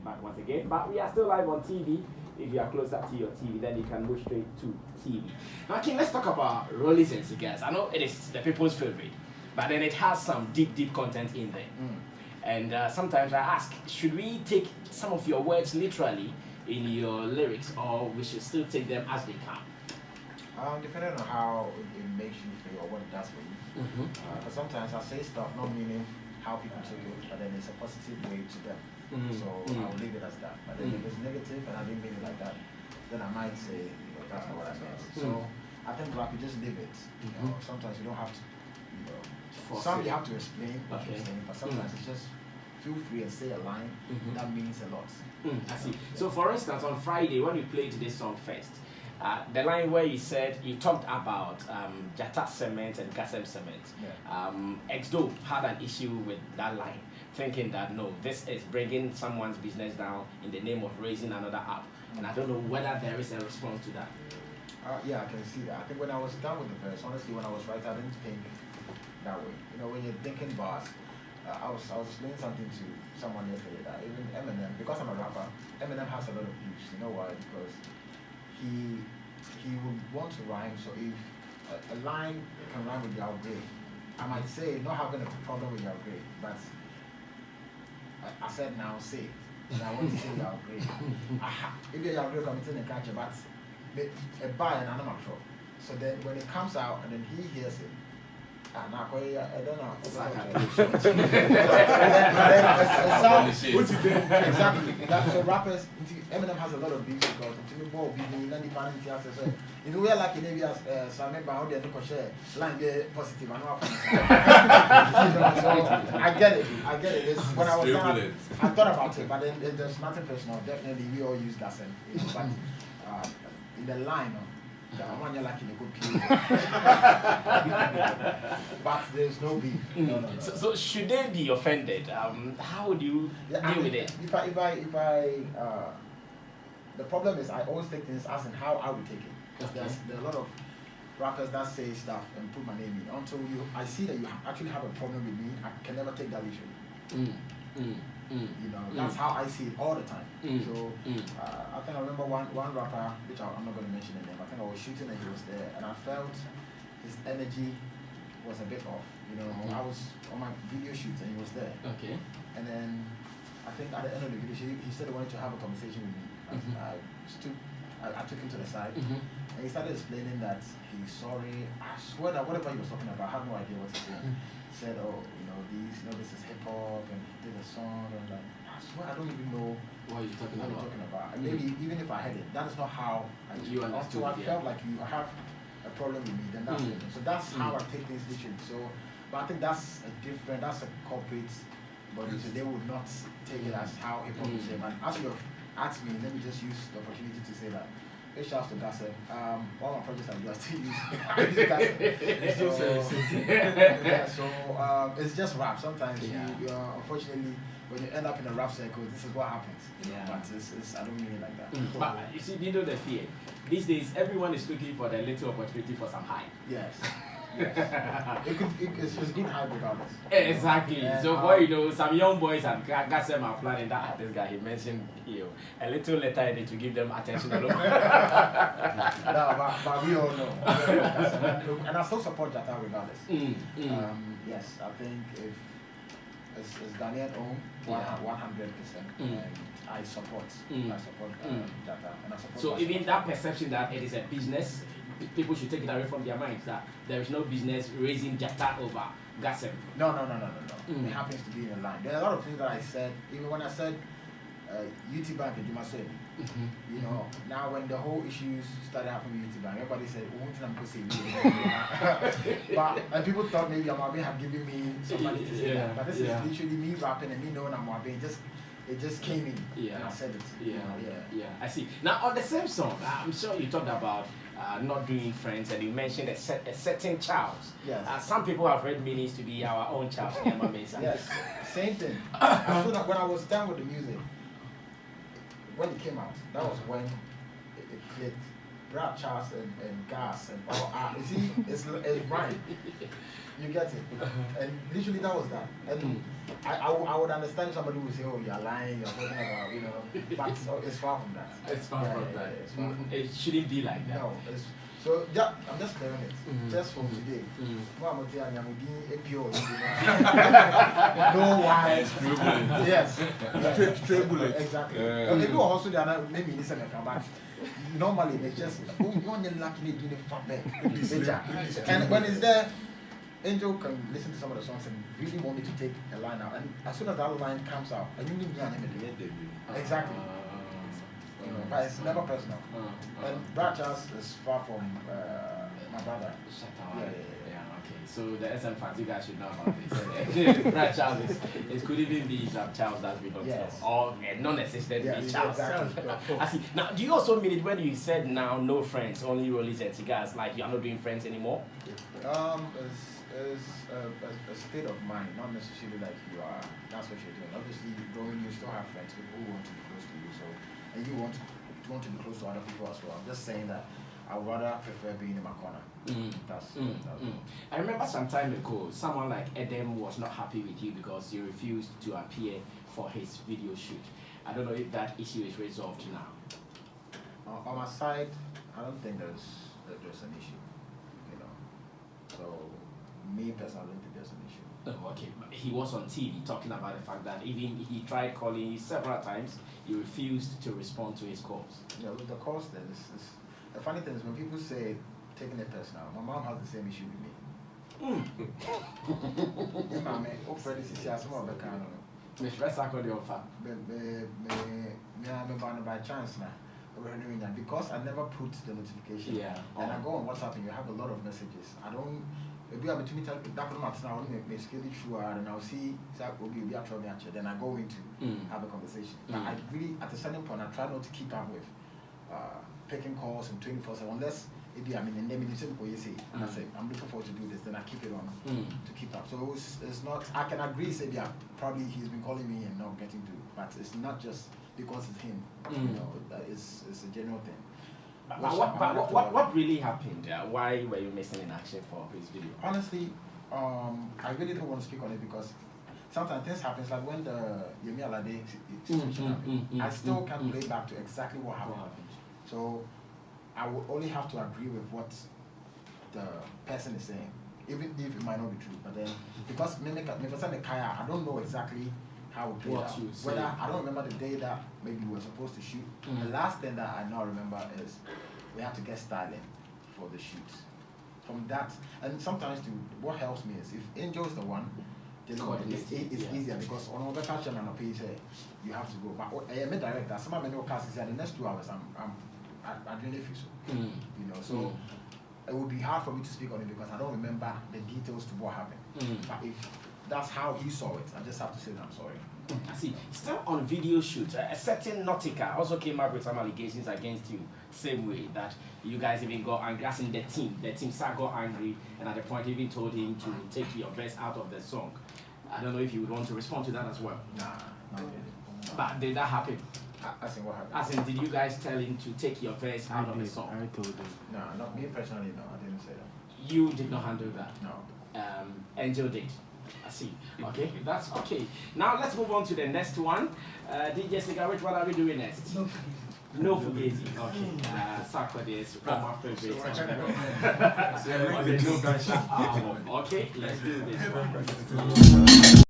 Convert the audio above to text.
back once again. But we are still live on TV. If you are closer to your TV, then you can move straight to TV. Now, King, let's talk about Rollies and Cigars. I know it is the people's favorite, but then it has some deep content in there. And sometimes I ask, should we take some of your words literally in your lyrics, or we should still take them as they come? Depending on how it makes you feel or what it does for you. Because sometimes I say stuff not meaning how people take it, but then it's a positive way to them. So I'll leave it as that. But then if it's negative and I didn't mean it like that, then I might say, that's not what I meant. So I think rap, you just live it. You know, sometimes you don't have to, some you have to explain what you're saying, but sometimes it's just feel free and say a line. That means a lot. I see. So for instance, on Friday when we played this song first, the line where you said, you talked about Jata cement and Gasem cement. Exdo had an issue with that line, thinking that no, this is bringing someone's business down in the name of raising another up. And I don't know whether there is a response to that. Yeah, I can see that. I think when I was done with the verse, honestly, when I was writing, I didn't think that way. You know, when you're thinking bars, I was explaining something to someone yesterday that even Eminem, because I'm a rapper, Eminem has a lot of views. You know why? Because he would want to rhyme. So if a line can rhyme with your grade, I might say not having a problem with your grade, but I said now say, and I want to say your grade. If your grade comes in and catch but a buy and I'm not sure. So then when it comes out and then he hears it, I don't know. Exactly. So rappers, Eminem has a lot of beats because to me, more beats than the fan in theater. So if we are like in maybe as some member how they don't share line get positive and not. So I get it. It's, when I was done, I thought about it, but then there's nothing personal. Definitely, we all use gas and but in the line. But there's no beef. No. So should they be offended? How would you deal with it? If I the problem is I always take things as in how I would take it. Because there are a lot of rappers that say stuff and put my name in. Until I see that you actually have a problem with me, I can never take that issue. You know, that's how I see it all the time. So I think I remember one rapper, which I'm not going to mention the name. I think I was shooting and he was there, and I felt his energy was a bit off. You know, I was on my video shoot and he was there. And then I think at the end of the video, he said he wanted to have a conversation with me. I took him to the side, and he started explaining that he's sorry. I swear that whatever he was talking about, I had no idea what to say. He said, oh, this is hip hop, and he did a song, and like, I swear I don't even know what you're talking about. And maybe even if I had it, that is not how you understood. So I felt like you have a problem with me, then that's it. So that's how I take things literally. So, but I think that's a corporate body, so they would not take it as how hip hop is. But as you have asked me, let me just use the opportunity to say that. Big shouts to Gasser. All my projects I do, I still use Gasser. So it's just rap. Sometimes you unfortunately, when you end up in a rap circle, this is what happens. But it's I don't mean it like that. But you see, you know the fear. These days, everyone is looking for the little opportunity for some hype. Yes. It's good hype regardless. Exactly. So for some young boys and Gasem are planning that this guy he mentioned a little later to give them attention. No, but we all know. And I still support that regardless. Yes, I think if it's Ghanaian owned 100%. I support Jata, and I support. So even that perception that it is a business, people should take it away from their minds that there is no business raising Jata over Gasem. No. It happens to be in a line. There are a lot of things that I said, even when I said UT Bank and Juma said, you know, now when the whole issues started happening with UT Bank, everybody said, and people thought maybe Amabe had given me some money to say that. But this is literally me rapping and me knowing Amabe. It just came in and I said it. I see. Now on the same song, I'm sure you talked about not doing friends, and you mentioned a certain Charles. Yes. Some people have read meanings to be our own Charles. Yes, same thing. I feel like when I was done with the music, when it came out, that was when it clicked. Brad Charles and Gas and you see, it's right. You get it. And literally that was that. And I would understand somebody would say, oh, you're lying, you're talking about, but it's far from that. It's far from that. It's far from It shouldn't be like that. No, so yeah, I'm just clearing it. Just for today. No wise. Yes. Exactly. Maybe also they are maybe this and come back. Normally they just only lucky doing the fat back. And when it's there, Angel can listen to some of the songs and really want me to take a line out. And as soon as that line comes out, and you need me exactly. You know, but it's never personal. And Brad Charles is far from my brother. Yeah, okay. So the SM fans, you guys should know about this. Brad Charles it could even be some Charles that we don't know. Or non-existent be Charles. Exactly. I see. Now, do you also mean it when you said now no friends, only rollies and cigars, like you are not doing friends anymore? It's a state of mind, not necessarily like you are, that's what you're doing. Obviously, growing, you still have friends, people who want to be close to you, so, and you want to be close to other people as well. I'm just saying that I would rather prefer being in my corner. That's I remember some time ago, someone like Edem was not happy with you because you refused to appear for his video shoot. I don't know if that issue is resolved now. On my side, I don't think there's an issue, you know. So, me personally, I don't think there's an issue. Oh, okay. He was on TV talking about the fact that even he tried calling you several times, you refused to respond to his calls. Yeah, with the calls then, the funny thing is when people say taking it personal, my mom has the same issue with me. Sarkodie offer. By chance now. Because I never put the notification. And I go on WhatsApp and you have a lot of messages. I don't. Maybe I'm between that now. Make skill through and I'll see. Then I go into have a conversation. But I really, at a certain point, I try not to keep up with taking calls and 24/7 unless maybe I'm in the name of you say and I say I'm looking forward to do this. Then I keep it on to keep up. So it's not. I can agree. Say probably he's been calling me and not getting to, but it's not just because it's him. You know, it's a general thing. But what really happened? Why were you missing in action for his video? Honestly, I really don't want to speak on it because sometimes things happen. Like when the Yemi Alade situation happened, I still can't relate back to exactly what happened. So I will only have to agree with what the person is saying, even if it might not be true. But then because I don't know exactly how it played out. Whether I don't remember the day that maybe we were supposed to shoot. The last thing that I now remember is we had to get styling for the shoot. From that, and sometimes what helps me is if Angel is the one, it's easier because on the catch and on a page you have to go. But I am a director. Some of my classes in the next 2 hours I'm doing it for you. You know, so it would be hard for me to speak on it because I don't remember the details to what happened. But if that's how he saw it, I just have to say that I'm sorry. I see. Still on video shoot, a certain Nautica also came up with some allegations against you. Same way that you guys even got angry. As in the team got angry, and at the point even told him to take your verse out of the song. I don't know if you would want to respond to that as well. Nah, not really. But did that happen? As in what happened? As in, did you guys tell him to take your verse out of the song? I told him. No, not me personally. No, I didn't say that. You did not handle that. No. Angel did. I see. Okay, that's okay. Now let's move on to the next one. DJ Cigarette, what are we doing next? No Fugazi. Okay. Sarkodie is from our favorite. Okay, let's do this.